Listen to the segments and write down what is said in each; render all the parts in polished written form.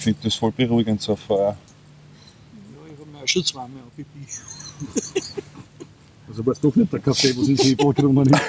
Ich finde das voll beruhigend, so ein Feuer. Ja, ich habe mir auch schon zweimal abgebiegt. Also war es doch nicht der Kaffee, was ins Hefe gekommen ist.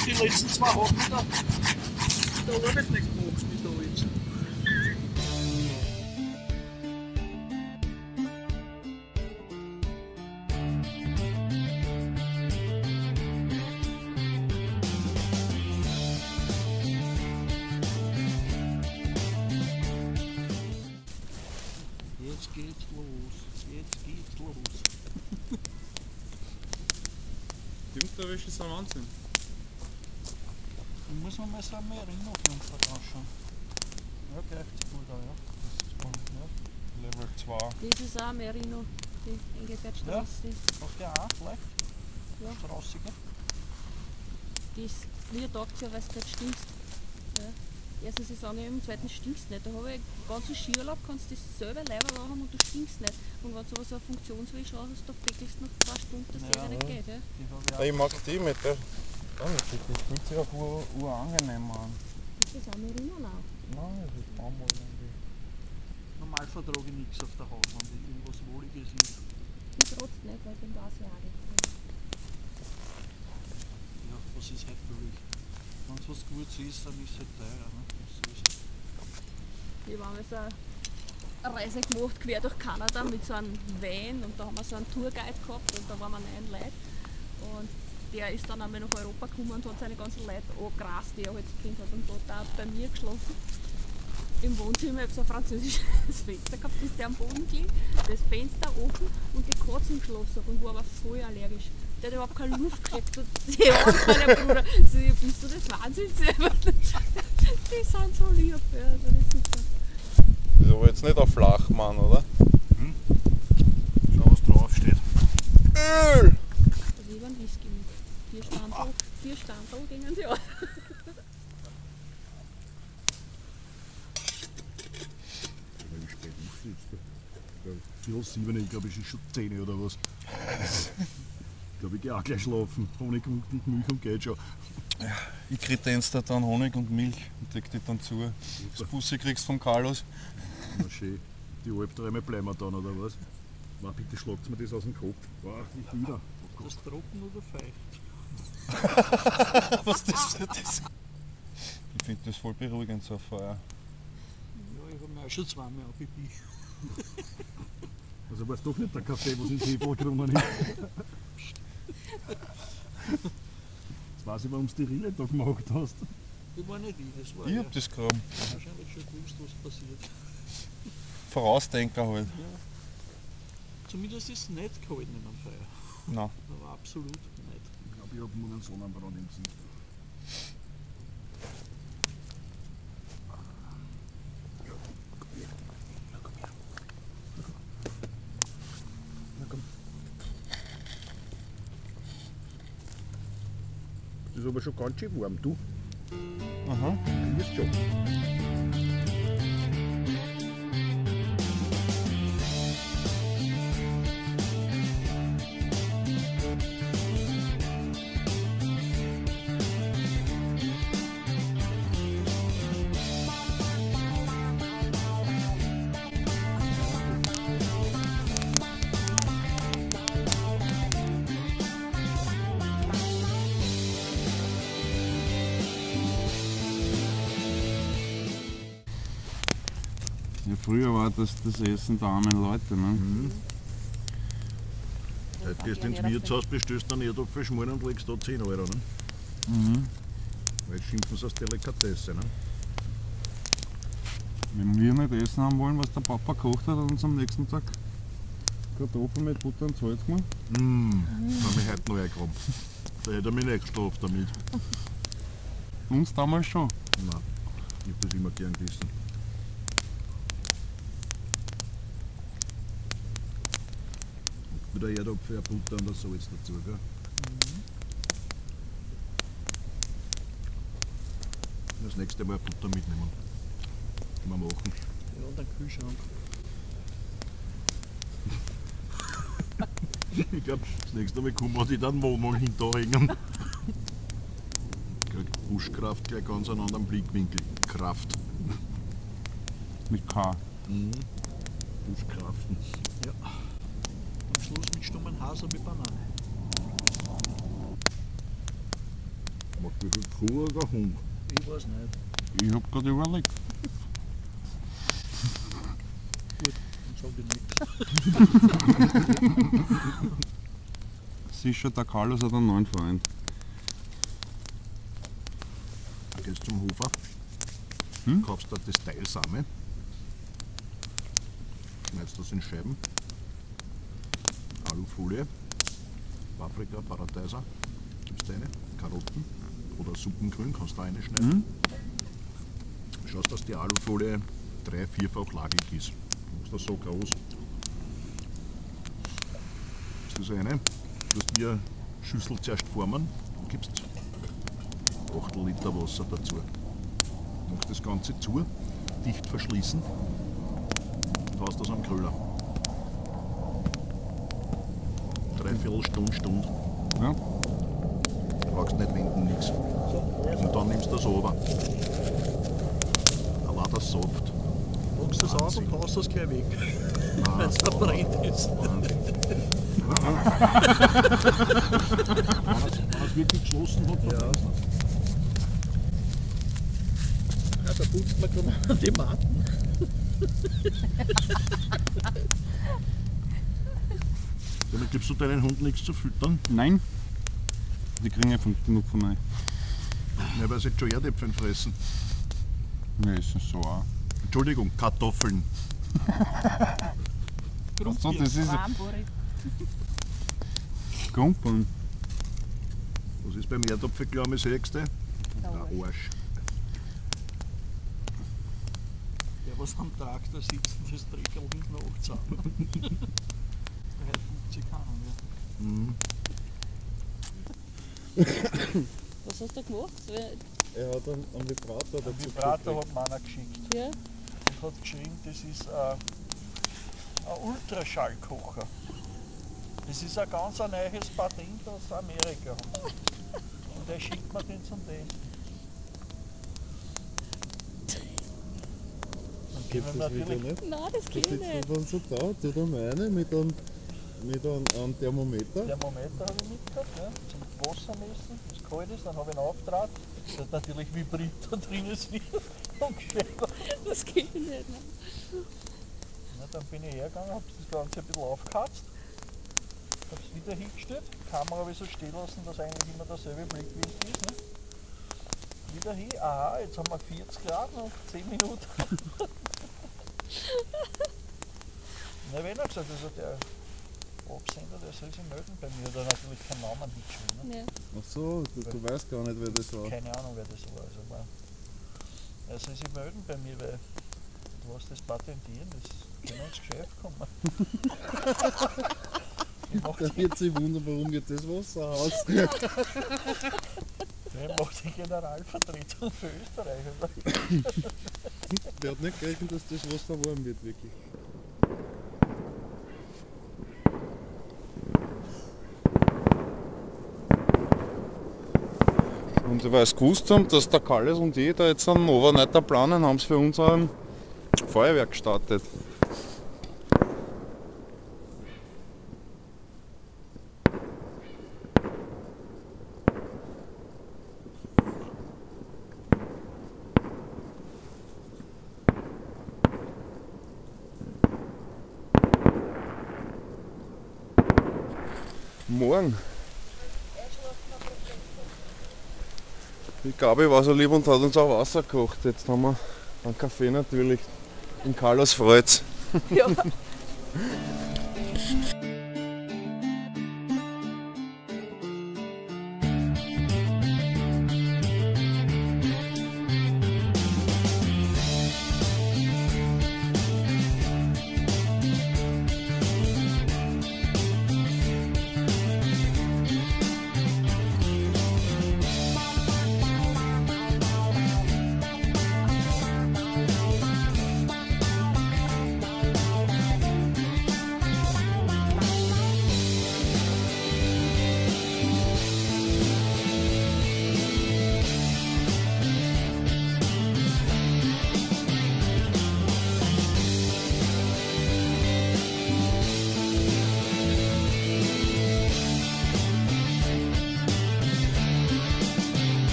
Die letzten 2 Wochen da Arbeit nicht gemacht mit da jetzt. Jetzt geht's los, jetzt geht's los. Die Unterwäsche ist ein Wahnsinn. Da muss man mal so mehr Erinnerung anschauen. Ja, greift sich mal da, ja. Level 2. Das ist auch Merino, die Engelbertstraße. Auf der auch vielleicht? Ja. Straße, gell? Die ist mir taugt ja, weil es nicht stinkst. Ja. Erstens, sie sagen im zweiten stinkst nicht. Da habe ich den ganzen Skiurlaub, kannst du dasselbe Leiber haben und du stinkst nicht. Und wenn du so eine Funktionswäsche raus hast, da pickelst du nach 2 Stunden, dass das nicht geht. Ja. Die habe Ich mag die mit der. Die fühlt sich auch urangenehm an. Das ist auch Merino auch. Nein, das ist Baumwolle. normal vertrage ich nichts auf der Haut, wenn ich irgendwas Wohliges ist. Die trotzt nicht, weil ich bin da sehr arg. Ja, was ist halt billig? Wenn es was Gutes ist, dann ist es halt teuer. Ne? Wir haben jetzt eine Reise gemacht, quer durch Kanada mit so einem Van, und da haben wir so einen Tourguide gehabt und da waren wir 9 Leute. Und der ist dann einmal nach Europa gekommen und hat seine ganzen Leute angegrast, die er halt gekannt hat, und hat auch bei mir geschlafen. Im Wohnzimmer, ich habe so ein französisches Fenster gehabt, ist der am Boden gelegen, das Fenster offen und die Katze im Schlafsack und war aber voll allergisch. Der hat überhaupt keine Luft gekriegt. Und die andere Bruder, so, bist du das Wahnsinn? Die sind so lieb, ja, das ist super. Das ist aber jetzt nicht auf Flachmann, oder? Schau, was drauf steht. Öl! Also ich war ein Whisky mit 4 Standel gingen sie an. Wie spät ist es jetzt? 7, ich glaube, es ist schon 10 oder was. Ich glaube, ich gehe auch gleich schlafen. Honig und Milch und geht schon. Ja, ich kredenz da dann Honig und Milch und deck die dann zu. Das Bussi kriegst von Carlos. Na schön. Die Albträume bleiben wir dann, oder was? Na bitte schlagt mir das aus dem Kopf. Wow, nicht wieder. Oh Das trocken oder feucht? Was das für das? Ich finde das voll beruhigend, so ein Feuer. Ja, ich habe mir auch schon zweimal abgebiegt. Also war es doch nicht der Kaffee, was ins Hefe gekommen ist. Jetzt weiß ich, warum du die Rille da gemacht hast. Das war nicht ich, das war Ich ja hab das gegraben. wahrscheinlich schon gewusst, was passiert. Vorausdenker halt. Ja. Zumindest ist es nicht gehalten in einem Feuer. Nein. Aber absolut nicht. Ich glaube, ich habe nur einen Sonnenbrand im Gesicht. Das ist aber schon ganz schön warm, du. Aha. Du wirst schon. früher war das Essen der armen Leute. Ne? Mhm. Heute gehst du ins Wirtshaus, bestellst einen Erdapfel schmoren und legst da 10 Euro. Ne? Mhm. Weil schimpfen sie als Delikatesse. Ne? Wenn wir nicht essen haben wollen, was der Papa kocht hat, hat uns am nächsten Tag Kartoffeln mit Butter und Salz gemacht. Da habe ich heute noch eingegraben. Da hätte er mich nicht gestraft damit. Uns damals schon. Nein, ich habe das immer gern gegessen. Mit der Erdapfel, eine Butter und ein Salz dazu. Gell? Das nächste Mal Butter mitnehmen. Können wir machen. Ja, und einen Kühlschrank. Ich glaube, das nächste Mal kann man die dann Wohnung hinterhängen. Buschkraft gleich ganz einen anderen Blickwinkel. Kraft. Mit K. Buschkraften. Ja. Am Schluss mit stummen Hasen mit Banane. Macht wie viel Kuh oder Hund? Ich weiß nicht. Ich hab gerade überlegt. Gut, dann sage ich nichts. Sicher, der Carlos hat einen neuen Freund. Du gehst zum Hofer, kaufst da das Teil Same, schneidest das in Scheiben, Alufolie, Paprika, Paradeiser, gibst rein, Karotten oder Suppengrün kannst du reinschneiden. Schaust, dass die Alufolie 3-4-fach lagig ist. Du machst das so groß. Gibst das rein, tust die Schüssel zuerst formen und gibst 8 Liter Wasser dazu. Machst das Ganze zu, dicht verschließen und hast das am Grüller. 3/4 Stunde. Ja. Du brauchst nicht wenden, nichts. Und dann nimmst du das runter. Allein das Saft. Packst das auf und haust das gleich weg, Nein, weil es verbrennt ist. wenn es wirklich geschlossen hat, Ja. Ja, da putzt man gerade an die Matten. damit gibst du deinen Hund nichts zu füttern. Nein. Die kriegen einfach genug von euch. Ja, weil sie jetzt schon Erdäpfel fressen. Wir essen so auch. Entschuldigung, Kartoffeln. So, das ist Warmbohrig. Kumpeln. Was ist beim Erdapfel, glaube ich, das Höchste? Der Der Arsch. Der, was am Traktor sitzt und das Treckerl hinten nachzusammeln. Der hat 50 Hahn, ja. Mhm. Was hast du gemacht? Er hat einen Vibrator Ein Vibrator hat mir einer geschickt Ja. und hat geschrieben, das ist ein Ultraschallkocher. Das ist ein ganz neues Patent aus Amerika. Und der schickt mir den zum Testen. Dann gehen wir natürlich. Nein, das geht nicht. dann so da, tut er meine mit einem Thermometer. Thermometer habe ich mitgehabt, ja, zum Wassermessen, wenn es kalt ist, dann habe ich ihn aufgetragen. Das hat natürlich vibriert da drin ist wieder umgestellt. Das geht nicht. Ne? Ja, dann bin ich hergegangen, habe das Ganze ein bisschen aufgeheizt, habe es wieder hingestellt, die Kamera habe ich so stehen lassen, dass eigentlich immer derselbe Blickwinkel ist. Ne? Wieder hin, aha, jetzt haben wir 40 Grad, noch 10 Minuten. Na, wenn er gesagt, also der Absender, der soll sich melden bei mir, da hat natürlich keinen Namen hingeschrieben. Ne? Ja. Ach so, du weißt gar nicht, wer das war. Keine Ahnung, wer das war. Also, er soll sich melden bei mir, weil du hast das patentieren, das kann ins Geschäft kommen. Ich mach Der wird sich wundern, warum geht das Wasser aus. die Generalvertretung für Österreich. Also, Der hat nicht gerechnet, dass das Wasser warm wird, wirklich. Und weil sie gewusst haben, dass der Kalles und ich da jetzt einen Overnighter planen, haben sie für uns ein Feuerwerk gestartet. Morgen. Ich glaube, ich war so lieb und hat uns auch Wasser gekocht. Jetzt haben wir einen Kaffee natürlich. In Carlos freut's. Ja.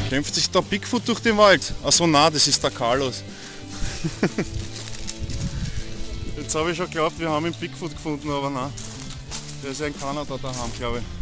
Kämpft sich der Bigfoot durch den Wald? Achso, nein, das ist der Carlos. Jetzt habe ich schon geglaubt, wir haben einen Bigfoot gefunden, aber nein. Der ist ja in Kanada daheim, glaube ich.